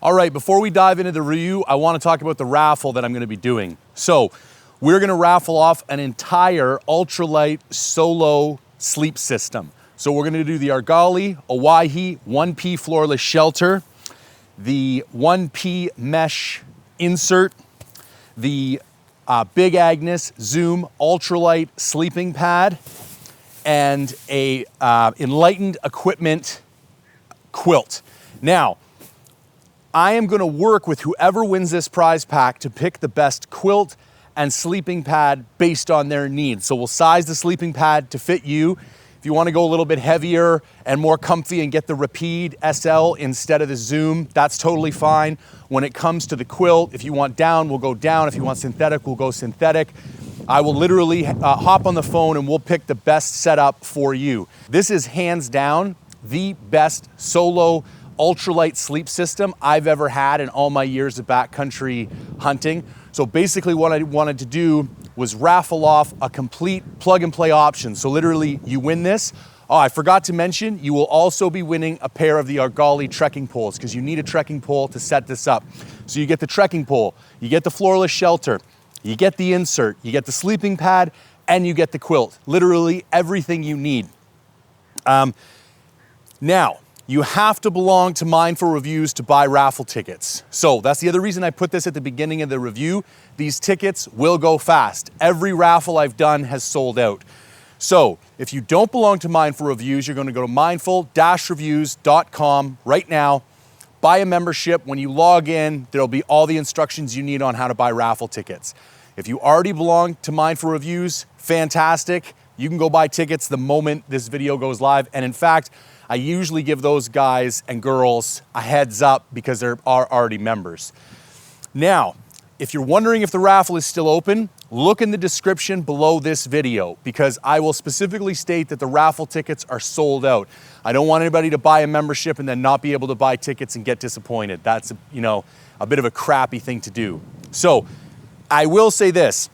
All right, before we dive into the review, I want to talk about the raffle that I'm going to be doing. So we're going to raffle off an entire Ultralight Solo Sleep System. So we're going to do the Argali Owyhee 1P floorless shelter, the 1P mesh insert, the Big Agnes Zoom Ultralight sleeping pad, and a Enlightened Equipment quilt. Now, I am going to work with whoever wins this prize pack to pick the best quilt and sleeping pad based on their needs. So we'll size the sleeping pad to fit you. If you want to go a little bit heavier and more comfy and get the Rapide SL instead of the Zoom, that's totally fine. When it comes to the quilt, if you want down, we'll go down. If you want synthetic, we'll go synthetic. I will literally hop on the phone and we'll pick the best setup for you. This is hands down the best solo ultralight sleep system I've ever had in all my years of backcountry hunting. So basically what I wanted to do was raffle off a complete plug and play option. So literally you win this. Oh, I forgot to mention, you will also be winning a pair of the Argali trekking poles because you need a trekking pole to set this up. So you get the trekking pole, you get the floorless shelter, you get the insert, you get the sleeping pad, and you get the quilt. Literally everything you need. Now, you have to belong to Mindful Reviews to buy raffle tickets. So that's the other reason I put this at the beginning of the review. These tickets will go fast. Every raffle I've done has sold out. So if you don't belong to Mindful Reviews, you're going to go to mindful-reviews.com right now. Buy a membership. When you log in, there'll be all the instructions you need on how to buy raffle tickets. If you already belong to Mindful Reviews, fantastic. You can go buy tickets the moment this video goes live. And in fact, I usually give those guys and girls a heads up because they are already members. Now, if you're wondering if the raffle is still open, look in the description below this video because I will specifically state that the raffle tickets are sold out. I don't want anybody to buy a membership and then not be able to buy tickets and get disappointed. That's, a bit of a crappy thing to do. So I will say this.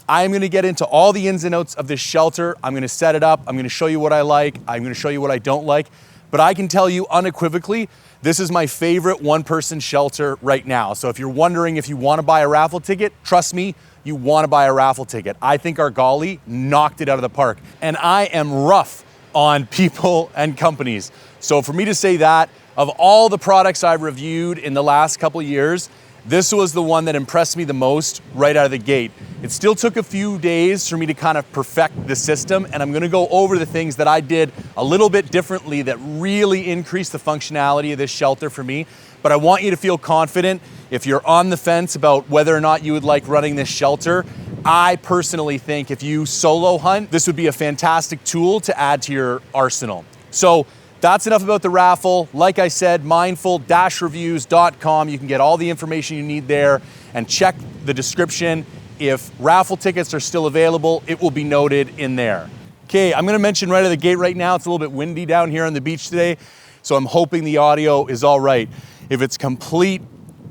I am going to get into all the ins and outs of this shelter. I'm going to set it up. I'm going to show you what I like. I'm going to show you what I don't like. But I can tell you unequivocally, this is my favorite one-person shelter right now. So if you're wondering if you want to buy a raffle ticket, trust me, you want to buy a raffle ticket. I think Argali knocked it out of the park. And I am rough on people and companies. So for me to say that, of all the products I've reviewed in the last couple of years, this was the one that impressed me the most right out of the gate. It still took a few days for me to kind of perfect the system, and I'm gonna go over the things that I did a little bit differently that really increased the functionality of this shelter for me. But I want you to feel confident. If you're on the fence about whether or not you would like running this shelter, I personally think if you solo hunt, this would be a fantastic tool to add to your arsenal. So that's enough about the raffle. Like I said, mindful-reviews.com. You can get all the information you need there and check the description. If raffle tickets are still available, it will be noted in there. Okay, I'm gonna mention right out of the gate right now, it's a little bit windy down here on the beach today, so I'm hoping the audio is all right. If it's complete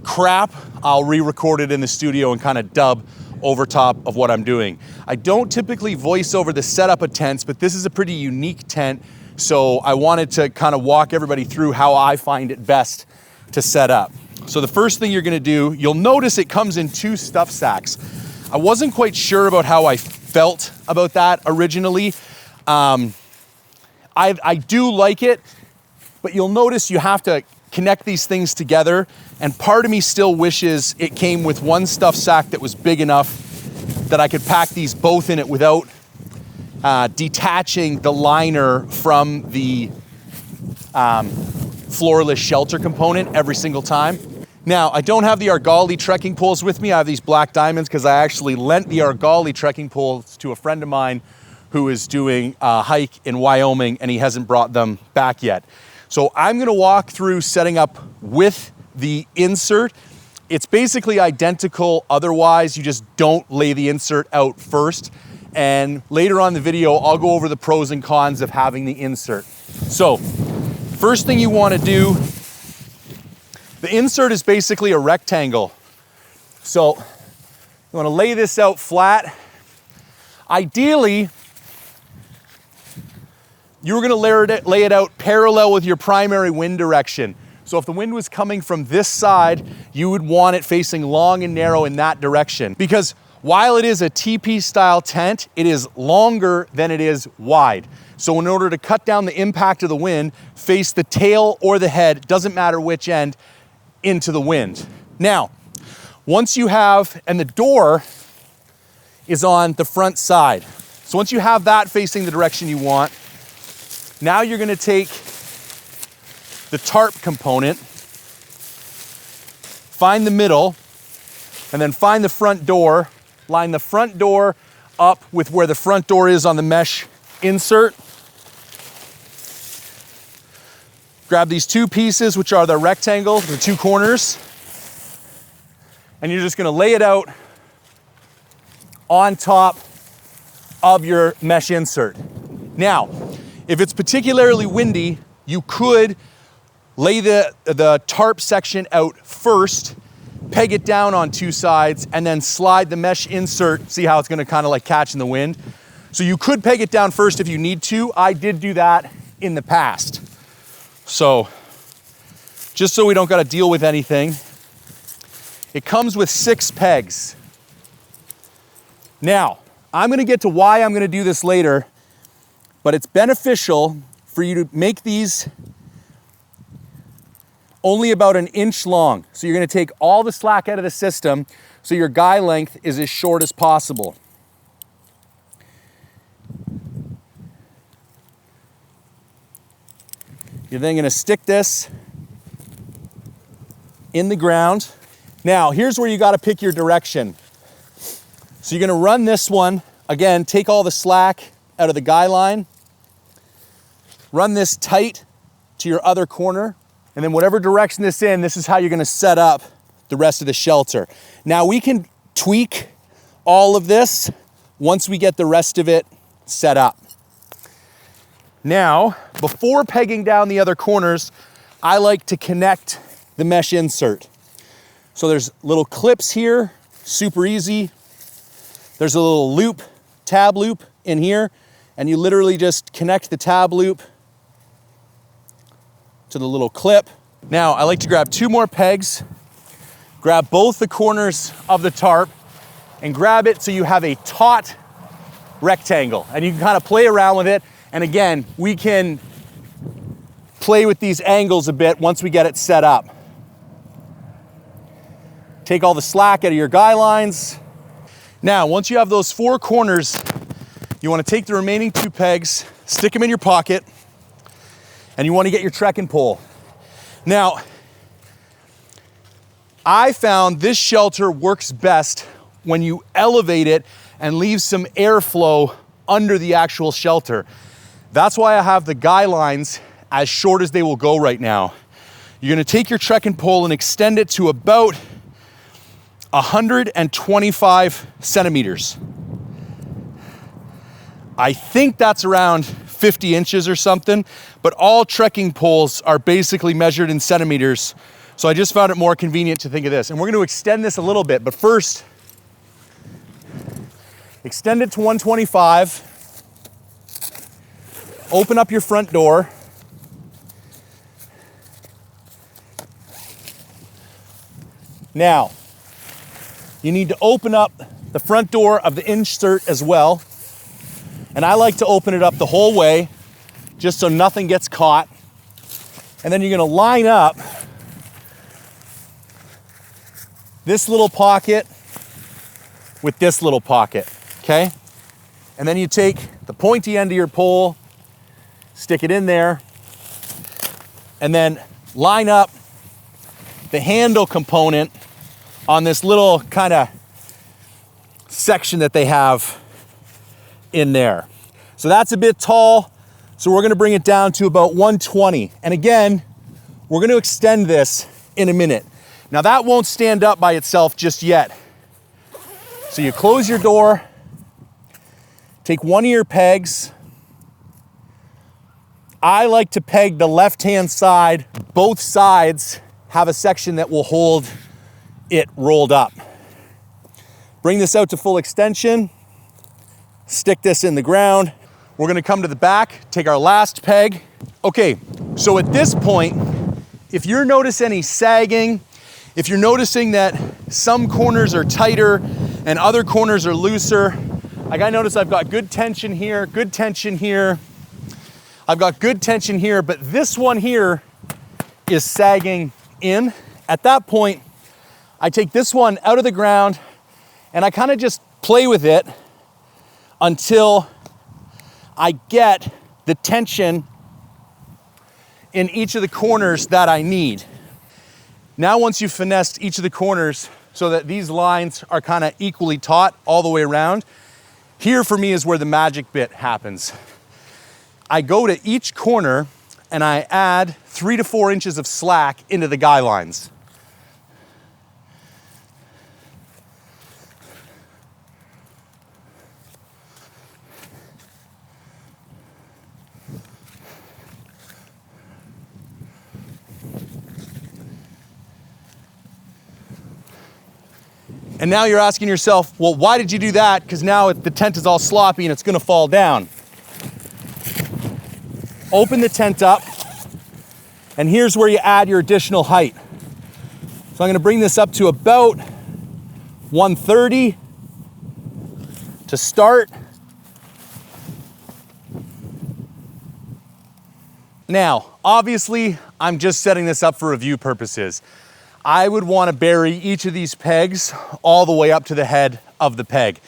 crap, I'll re-record it in the studio and kind of dub over top of what I'm doing. I don't typically voice over the setup of tents, but this is a pretty unique tent. So I wanted to kind of walk everybody through how I find it best to set up. So the first thing you're gonna do, you'll notice it comes in 2 stuff sacks. I wasn't quite sure about how I felt about that originally. I do like it, but you'll notice you have to connect these things together. And part of me still wishes it came with 1 stuff sack that was big enough that I could pack these both in it without detaching the liner from the floorless shelter component every single time. Now, I don't have the Argali trekking poles with me. I have these black diamonds because I actually lent the Argali trekking poles to a friend of mine who is doing a hike in Wyoming and he hasn't brought them back yet. So I'm gonna walk through setting up with the insert. It's basically identical otherwise, you just don't lay the insert out first. And later on in the video, I'll go over the pros and cons of having the insert. So, first thing you wanna do, the insert is basically a rectangle. So, you wanna lay this out flat. Ideally, you're gonna lay it out parallel with your primary wind direction. So if the wind was coming from this side, you would want it facing long and narrow in that direction. Because while it is a teepee style tent, it is longer than it is wide. So in order to cut down the impact of the wind, face the tail or the head, doesn't matter which end, into the wind. Now, once you have, and the door is on the front side. So once you have that facing the direction you want, now you're gonna take the tarp component, find the middle, and then find the front door, line the front door up with where the front door is on the mesh insert. Grab these two pieces, which are the rectangle, the two corners, and you're just gonna lay it out on top of your mesh insert. Now, if it's particularly windy, you could lay the tarp section out first, peg it down on two sides, and then slide the mesh insert. See how it's gonna kind of like catch in the wind? So you could peg it down first if you need to. I did do that in the past. So, just so we don't gotta deal with anything, it comes with 6 pegs. Now, I'm gonna get to why I'm gonna do this later, but it's beneficial for you to make these only about 1 inch long. So you're gonna take all the slack out of the system so your guy length is as short as possible. You're then gonna stick this in the ground. Now, here's where you gotta pick your direction. So you're gonna run this one, again, take all the slack out of the guy line, run this tight to your other corner, and then whatever direction this in, this is how you're gonna set up the rest of the shelter. Now we can tweak all of this once we get the rest of it set up. Now, before pegging down the other corners, I like to connect the mesh insert. So there's little clips here, super easy. There's a little loop, tab loop in here, and you literally just connect the tab loop to the little clip. Now, I like to grab 2 more pegs, grab both the corners of the tarp, and grab it so you have a taut rectangle. And you can kind of play around with it. And again, we can play with these angles a bit once we get it set up. Take all the slack out of your guy lines. Now, once you have those 4 corners, you want to take the remaining 2 pegs, stick them in your pocket, and you want to get your trekking pole. Now, I found this shelter works best when you elevate it and leave some airflow under the actual shelter. That's why I have the guy lines as short as they will go right now. You're gonna take your trekking pole and extend it to about 125 centimeters. I think that's around 50 inches or something, but all trekking poles are basically measured in centimeters. So I just found it more convenient to think of this. And we're gonna extend this a little bit, but first, extend it to 125. Open up your front door. Now, you need to open up the front door of the insert as well. And I like to open it up the whole way, just so nothing gets caught. And then you're gonna line up this little pocket with this little pocket, okay? And then you take the pointy end of your pole, stick it in there, and then line up the handle component on this little kind of section that they have in there. So that's a bit tall, so we're gonna bring it down to about 120. And again, we're gonna extend this in a minute. Now that won't stand up by itself just yet. So you close your door, take one of your pegs. I like to peg the left-hand side. Both sides have a section that will hold it rolled up. Bring this out to full extension, stick this in the ground. We're gonna come to the back, take our last peg. Okay, so at this point, if you're noticing any sagging, if you're noticing that some corners are tighter and other corners are looser, like I notice I've got good tension here, good tension here. I've got good tension here, but this one here is sagging in. At that point, I take this one out of the ground and I kind of just play with it until I get the tension in each of the corners that I need. Now, once you've finessed each of the corners so that these lines are kind of equally taut all the way around, here for me is where the magic bit happens. I go to each corner and I add 3 to 4 inches of slack into the guy lines. And now you're asking yourself, well, why did you do that? Because now the tent is all sloppy and it's gonna fall down. Open the tent up, and here's where you add your additional height. So I'm gonna bring this up to about 130 to start. Now, obviously, I'm just setting this up for review purposes. I would want to bury each of these pegs all the way up to the head of the peg.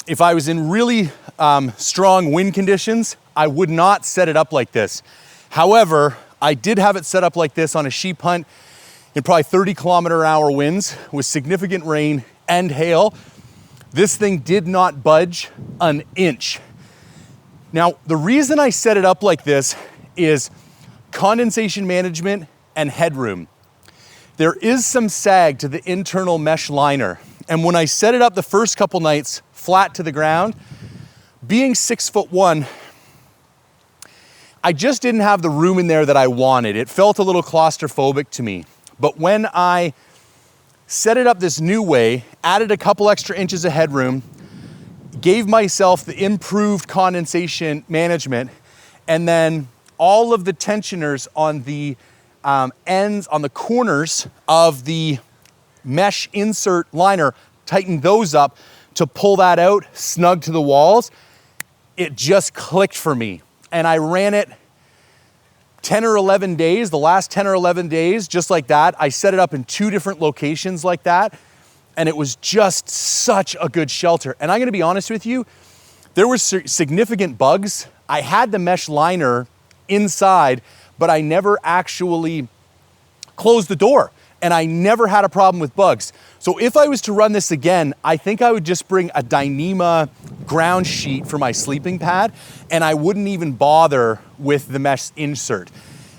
If I was in really strong wind conditions, I would not set it up like this. However, I did have it set up like this on a sheep hunt in probably 30-kilometer-an-hour winds with significant rain and hail. This thing did not budge an inch. Now, the reason I set it up like this is condensation management and headroom. There is some sag to the internal mesh liner. And when I set it up the first couple nights flat to the ground, being 6'1", I just didn't have the room in there that I wanted. It felt a little claustrophobic to me. But when I set it up this new way, added a couple extra inches of headroom, gave myself the improved condensation management, and then all of the tensioners on the ends, on the corners of the mesh insert liner, tighten those up to pull that out snug to the walls. It just clicked for me. And I ran it 10 or 11 days, the last 10 or 11 days, just like that. I set it up in 2 different locations like that. And it was just such a good shelter. And I'm gonna be honest with you, there were significant bugs. I had the mesh liner inside, but I never actually closed the door, and I never had a problem with bugs. So if I was to run this again, I think I would just bring a Dyneema ground sheet for my sleeping pad, and I wouldn't even bother with the mesh insert.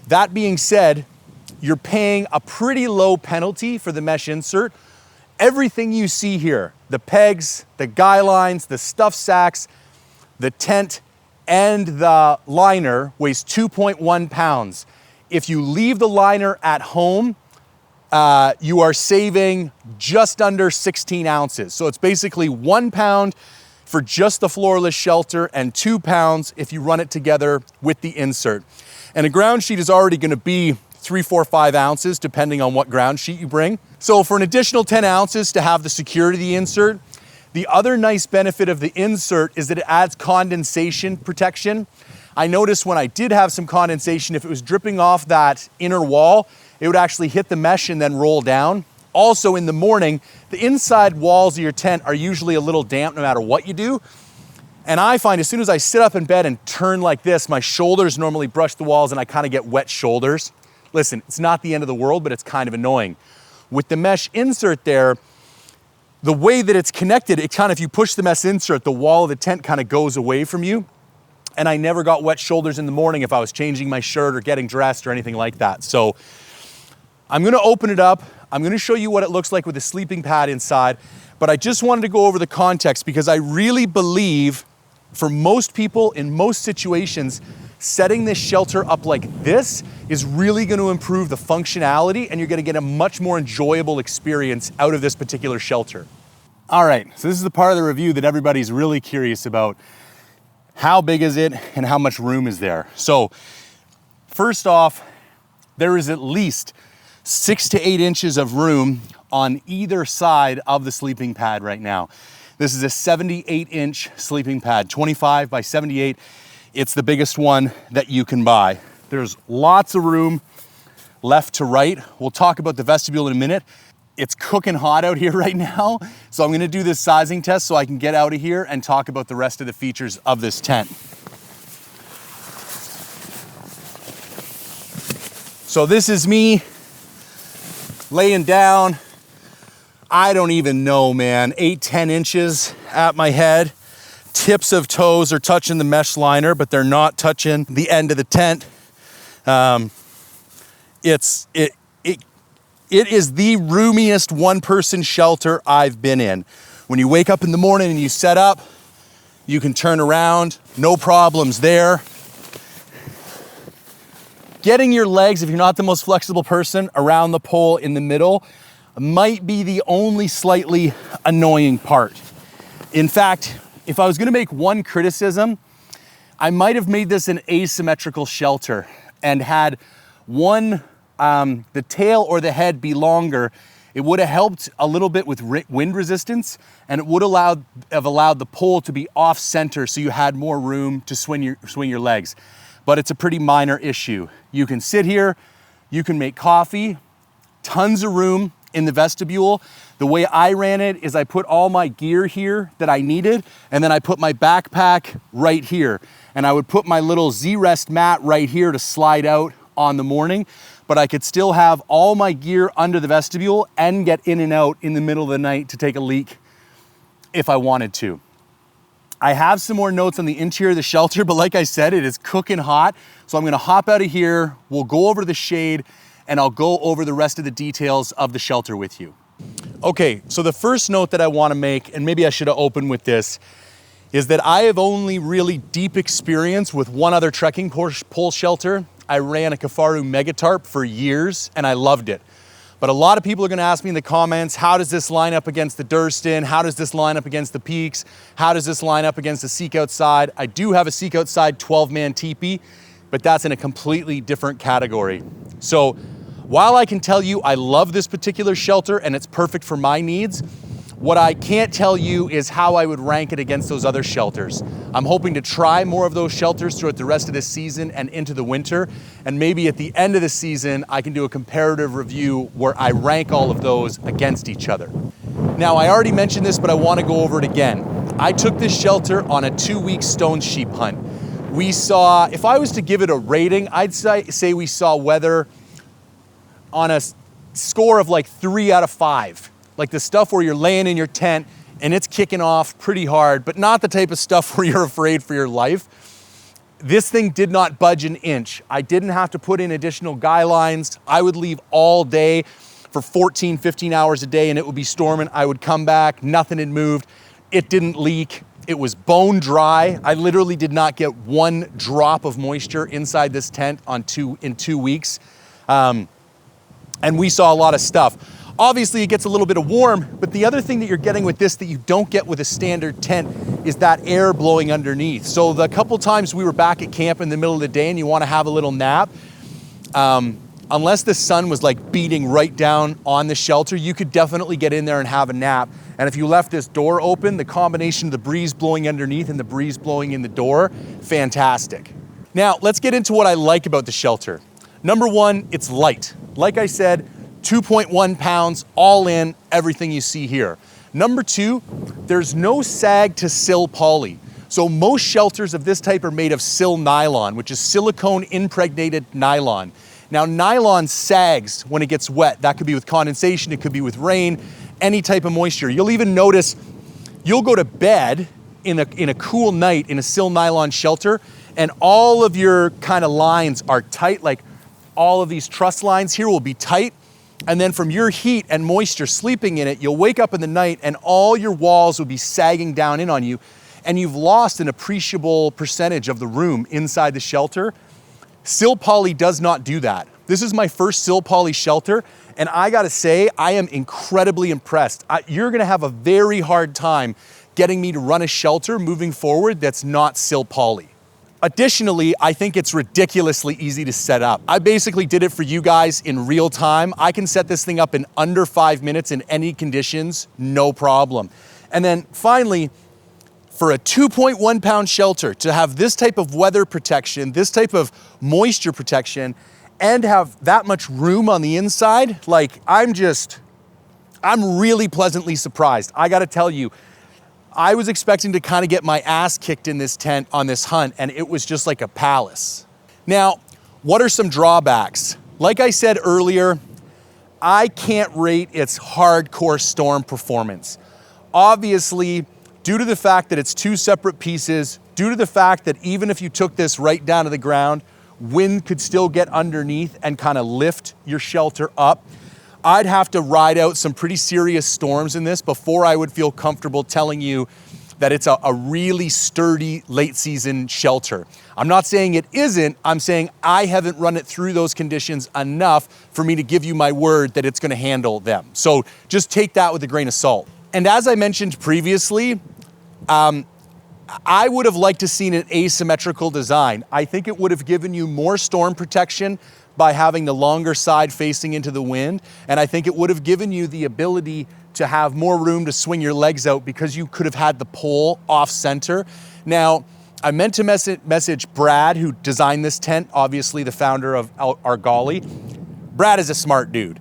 That being said, you're paying a pretty low penalty for the mesh insert. Everything you see here, the pegs, the guy lines, the stuff sacks, the tent, and the liner weighs 2.1 pounds. If you leave the liner at home, you are saving just under 16 ounces. So it's basically 1 pound for just the floorless shelter and 2 pounds if you run it together with the insert. And a ground sheet is already gonna be 3, 4, 5 ounces depending on what ground sheet you bring. So for an additional 10 ounces to have the security of the insert, the other nice benefit of the insert is that it adds condensation protection. I noticed when I did have some condensation, if it was dripping off that inner wall, it would actually hit the mesh and then roll down. Also in the morning, the inside walls of your tent are usually a little damp no matter what you do. And I find as soon as I sit up in bed and turn like this, my shoulders normally brush the walls and I kind of get wet shoulders. Listen, it's not the end of the world, but it's kind of annoying. With the mesh insert there, the way that it's connected, it kind of, if you push the mesh insert, the wall of the tent kind of goes away from you. And I never got wet shoulders in the morning if I was changing my shirt or getting dressed or anything like that. So I'm gonna open it up. I'm gonna show you what it looks like with a sleeping pad inside, but I just wanted to go over the context because I really believe for most people in most situations, setting this shelter up like this is really gonna improve the functionality and you're gonna get a much more enjoyable experience out of this particular shelter. All right, so this is the part of the review that everybody's really curious about. How big is it and how much room is there? So first off, There is at least 6 to 8 inches of room on either side of the sleeping pad right now. This is a 78-inch sleeping pad, 25 by 78. It's the biggest one that you can buy. There's lots of room left to right. We'll talk about the vestibule in a minute. It's cooking hot out here right now, so I'm gonna do this sizing test so I can get out of here and talk about the rest of the features of this tent. So this is me laying down. I don't even know, man, 8, 10 inches at my head. Tips of toes are touching the mesh liner, but they're not touching the end of the tent. It is the roomiest one-person shelter I've been in. When you wake up in the morning and you set up, you can turn around, no problems there. Getting your legs, if you're not the most flexible person, around the pole in the middle might be the only slightly annoying part. In fact, if I was gonna make one criticism, I might have made this an asymmetrical shelter and had one, the tail or the head be longer. It would have helped a little bit with wind resistance, and it would have allowed the pole to be off center so you had more room to swing your legs. But it's a pretty minor issue. You can sit here, you can make coffee, tons of room in the vestibule. The way I ran it is I put all my gear here that I needed, and then I put my backpack right here. And I would put my little Z-Rest mat right here to slide out on the morning, but I could still have all my gear under the vestibule and get in and out in the middle of the night to take a leak if I wanted to. I have some more notes on the interior of the shelter, but like I said, it is cooking hot. So I'm gonna hop out of here, we'll go over the shade, and I'll go over the rest of the details of the shelter with you. Okay, so the first note that I wanna make, and maybe I should have opened with this, is that I have only really deep experience with one other trekking pole shelter. I ran a Kifaru Megatarp for years, and I loved it. But a lot of people are gonna ask me in the comments, how does this line up against the Durston? How does this line up against the Peaks? How does this line up against the Seek Outside? I do have a Seek Outside 12-man teepee, but that's in a completely different category. So while I can tell you I love this particular shelter and it's perfect for my needs, what I can't tell you is how I would rank it against those other shelters. I'm hoping to try more of those shelters throughout the rest of this season and into the winter. And maybe at the end of the season, I can do a comparative review where I rank all of those against each other. Now, I already mentioned this, but I want to go over it again. I took this shelter on a 2-week stone sheep hunt. We saw, if I was to give it a rating, I'd say we saw weather on a score of like 3 out of 5. Like the stuff where you're laying in your tent and it's kicking off pretty hard, but not the type of stuff where you're afraid for your life. This thing did not budge an inch. I didn't have to put in additional guy lines. I would leave all day for 14, 15 hours a day and it would be storming. I would come back, nothing had moved. It didn't leak. It was bone dry. I literally did not get one drop of moisture inside this tent in 2 weeks. And we saw a lot of stuff. Obviously it gets a little bit of warm, but the other thing that you're getting with this that you don't get with a standard tent is that air blowing underneath. So the couple times we were back at camp in the middle of the day and you want to have a little nap, unless the sun was like beating right down on the shelter, you could definitely get in there and have a nap. And if you left this door open, the combination of the breeze blowing underneath and the breeze blowing in the door, fantastic. Now let's get into what I like about the shelter. Number one, it's light. Like I said, 2.1 pounds, all in, everything you see here. Number two, there's no Sag To Sill Poly. So most shelters of this type are made of sill nylon, which is silicone impregnated nylon. Now nylon sags when it gets wet. That could be with condensation, it could be with rain, any type of moisture. You'll even notice, you'll go to bed in a cool night in a sill nylon shelter and all of your kind of lines are tight, like all of these truss lines here will be tight. And then from your heat and moisture sleeping in it, you'll wake up in the night and all your walls will be sagging down in on you and you've lost an appreciable percentage of the room inside the shelter. Sill Poly does not do that. This is my first Sill Poly shelter and I gotta say, I am incredibly impressed. You're gonna have a very hard time getting me to run a shelter moving forward that's not Sill Poly. Additionally, I think it's ridiculously easy to set up. I basically did it for you guys in real time. I can set this thing up in under 5 minutes in any conditions, no problem. And then finally, for a 2.1 pound shelter, to have this type of weather protection, this type of moisture protection, and have that much room on the inside, like I'm really pleasantly surprised. I gotta tell you, I was expecting to kind of get my ass kicked in this tent on this hunt, and it was just like a palace. Now, what are some drawbacks? Like I said earlier, I can't rate its hardcore storm performance. Obviously, due to the fact that it's two separate pieces, due to the fact that even if you took this right down to the ground, wind could still get underneath and kind of lift your shelter up. I'd have to ride out some pretty serious storms in this before I would feel comfortable telling you that it's a really sturdy late season shelter. I'm not saying it isn't, I'm saying I haven't run it through those conditions enough for me to give you my word that it's gonna handle them. So just take that with a grain of salt. And as I mentioned previously, I would have liked to seen an asymmetrical design. I think it would have given you more storm protection by having the longer side facing into the wind. And I think it would have given you the ability to have more room to swing your legs out because you could have had the pole off center. Now, I meant to message Brad, who designed this tent, obviously the founder of Argali. Brad is a smart dude.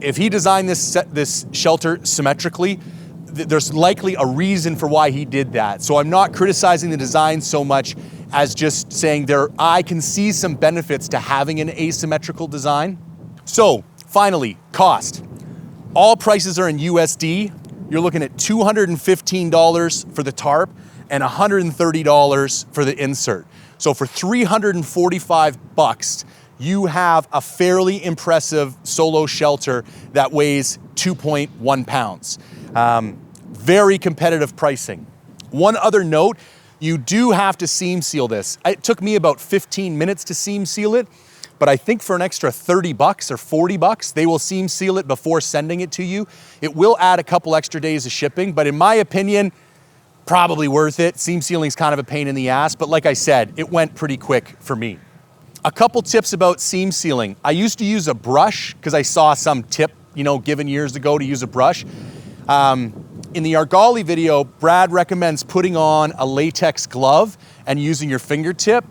If he designed this shelter symmetrically, there's likely a reason for why he did that. So I'm not criticizing the design so much as just saying I can see some benefits to having an asymmetrical design. So finally, cost. All prices are in USD. You're looking at $215 for the tarp and $130 for the insert. So for $345, you have a fairly impressive solo shelter that weighs 2.1 pounds. Very competitive pricing. One other note, you do have to seam seal this. It took me about 15 minutes to seam seal it, but I think for an extra 30 bucks or 40 bucks, they will seam seal it before sending it to you. It will add a couple extra days of shipping, but in my opinion, probably worth it. Seam sealing is kind of a pain in the ass, but like I said, it went pretty quick for me. A couple tips about seam sealing. I used to use a brush because I saw some tip, given years ago to use a brush. In the Argali video, Brad recommends putting on a latex glove and using your fingertip.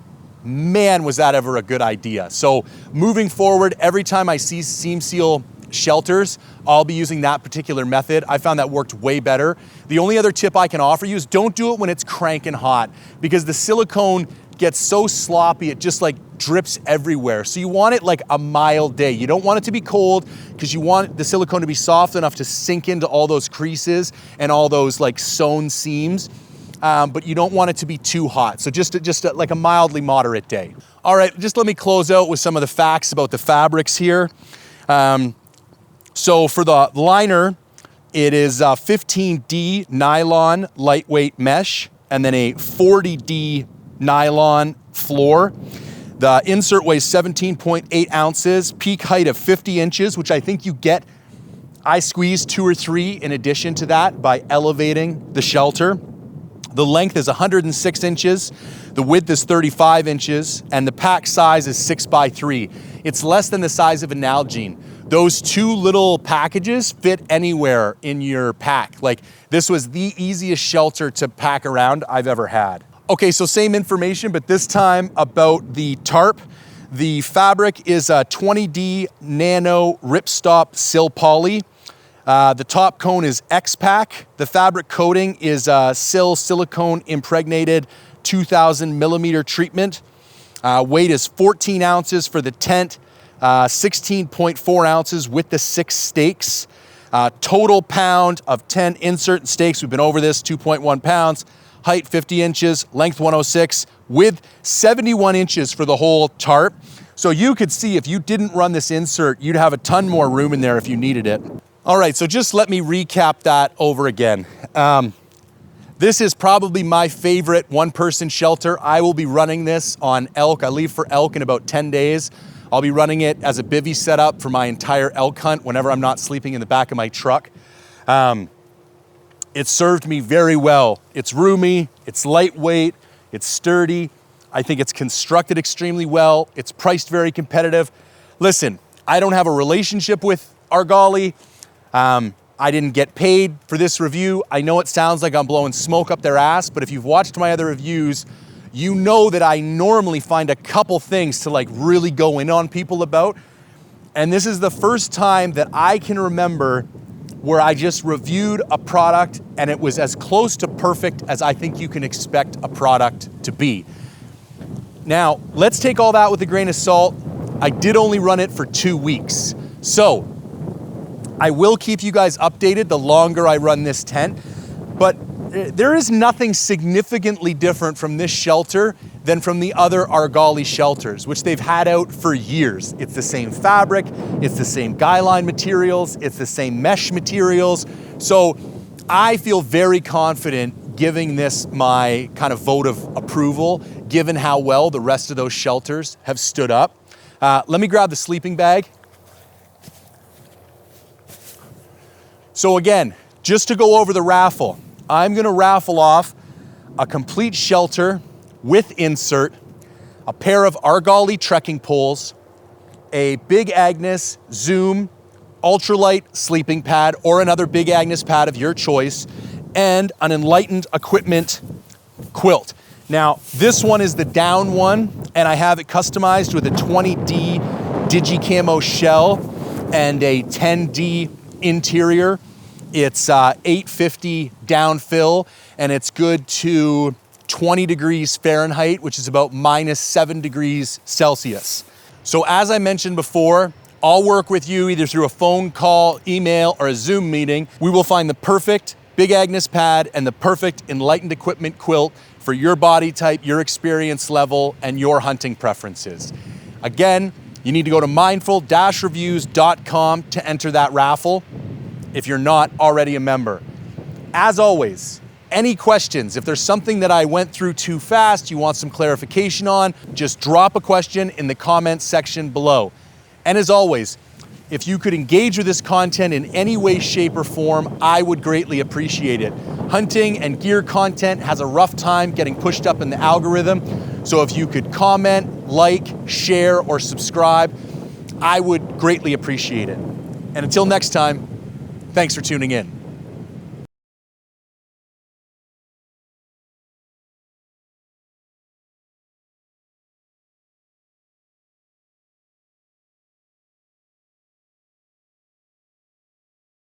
Man, was that ever a good idea. So moving forward, every time I see seam seal shelters, I'll be using that particular method. I found that worked way better. The only other tip I can offer you is don't do it when it's cranking hot because the silicone gets so sloppy, it just like drips everywhere. So you want it like a mild day. You don't want it to be cold because you want the silicone to be soft enough to sink into all those creases and all those like sewn seams. But you don't want it to be too hot. So just like a mildly moderate day. All right, just let me close out with some of the facts about the fabrics here. So for the liner, it is 15D nylon lightweight mesh and then a 40D nylon floor. The insert weighs 17.8 ounces, peak height of 50 inches, which I think you get. I squeezed 2 or 3 in addition to that by elevating the shelter. The length is 106 inches, the width is 35 inches, and the pack size is 6x3. It's less than the size of a Nalgene. Those 2 little packages fit anywhere in your pack. Like, this was the easiest shelter to pack around I've ever had. Okay, so same information, but this time about the tarp. The fabric is a 20D nano ripstop Sill Poly. The top cone is X-Pack. The fabric coating is Sill silicone impregnated 2000 millimeter treatment. Weight is 14 ounces for the tent, 16.4 ounces with the 6 stakes. Total pound of 10 insert and stakes. We've been over this, 2.1 pounds. Height 50 inches, length 106, width 71 inches for the whole tarp. So you could see if you didn't run this insert, you'd have a ton more room in there if you needed it. All right, so just let me recap that over again. This is probably my favorite one-person shelter. I will be running this on elk. I leave for elk in about 10 days. I'll be running it as a bivvy setup for my entire elk hunt whenever I'm not sleeping in the back of my truck. It served me very well. It's roomy, it's lightweight, it's sturdy. I think it's constructed extremely well. It's priced very competitive. Listen, I don't have a relationship with Argali. I didn't get paid for this review. I know it sounds like I'm blowing smoke up their ass, but if you've watched my other reviews, you know that I normally find a couple things to like really go in on people about. And this is the first time that I can remember where I just reviewed a product and it was as close to perfect as I think you can expect a product to be. Now, let's take all that with a grain of salt. I did only run it for 2 weeks. So, I will keep you guys updated the longer I run this tent, but there is nothing significantly different from this shelter than from the other Argali shelters, which they've had out for years. It's the same fabric, it's the same guy line materials, it's the same mesh materials. So I feel very confident giving this my kind of vote of approval, given how well the rest of those shelters have stood up. Let me grab the sleeping bag. So again, just to go over the raffle, I'm gonna raffle off a complete shelter with insert, a pair of Argali trekking poles, a Big Agnes Zoom Ultralight sleeping pad or another Big Agnes pad of your choice, and an Enlightened Equipment quilt. Now, this one is the down one, and I have it customized with a 20D Digi-Camo shell and a 10D interior. It's 850 downfill, and it's good to 20 degrees Fahrenheit, which is about -7 degrees Celsius. So as I mentioned before, I'll work with you either through a phone call, email, or a Zoom meeting. We will find the perfect Big Agnes pad and the perfect Enlightened Equipment quilt for your body type, your experience level, and your hunting preferences. Again, you need to go to mindful-reviews.com to enter that raffle if you're not already a member. As always, any questions, if there's something that I went through too fast, you want some clarification on, just drop a question in the comments section below. And as always, if you could engage with this content in any way, shape, or form, I would greatly appreciate it. Hunting and gear content has a rough time getting pushed up in the algorithm, so if you could comment, like, share, or subscribe, I would greatly appreciate it. And until next time, thanks for tuning in.